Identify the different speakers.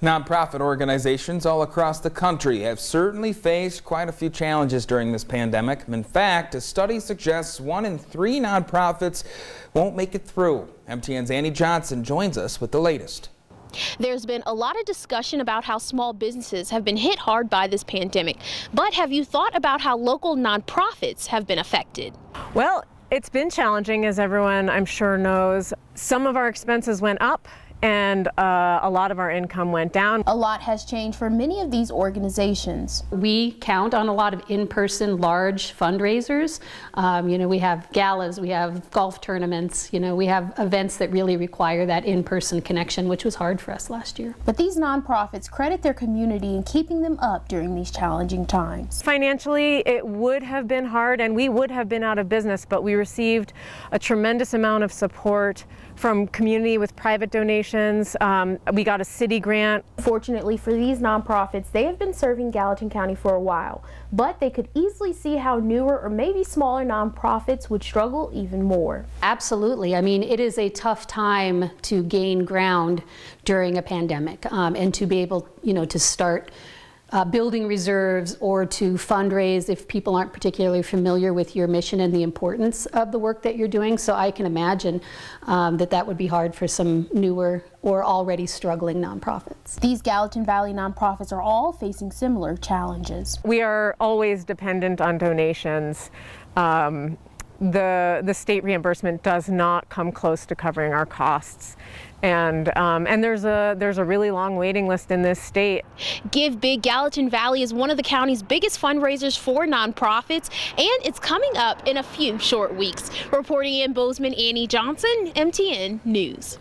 Speaker 1: Nonprofit organizations all across the country have certainly faced quite a few challenges during this pandemic. In fact, a study suggests 1 in 3 nonprofits won't make it through. MTN's Annie Johnson joins us with the latest.
Speaker 2: There's been a lot of discussion about how small businesses have been hit hard by this pandemic. But have you thought about how local nonprofits have been affected?
Speaker 3: Well, it's been challenging, as everyone I'm sure knows. Some of our expenses went up and a lot of our income went down.
Speaker 2: A lot has changed for many of these organizations.
Speaker 4: We count on a lot of in-person large fundraisers. We have galas, we have golf tournaments, we have events that really require that in-person connection, which was hard for us last year.
Speaker 2: But these nonprofits credit their community in keeping them up during these challenging times.
Speaker 3: Financially, it would have been hard and we would have been out of business, but we received a tremendous amount of support from community with private donations. We got a city grant.
Speaker 2: Fortunately for these nonprofits, they have been serving Gallatin County for a while, but they could easily see how newer or maybe smaller nonprofits would struggle even more.
Speaker 4: Absolutely. I mean, it is a tough time to gain ground during a pandemic and to be able, to start building reserves or to fundraise if people aren't particularly familiar with your mission and the importance of the work that you're doing. So I can imagine that would be hard for some newer or already struggling nonprofits.
Speaker 2: These Gallatin Valley nonprofits are all facing similar challenges.
Speaker 3: We are always dependent on donations. The state reimbursement does not come close to covering our costs. And there's a really long waiting list in this state.
Speaker 2: Give Big Gallatin Valley is one of the county's biggest fundraisers for nonprofits, and it's coming up in a few short weeks. Reporting in Bozeman, Annie Johnson, MTN News.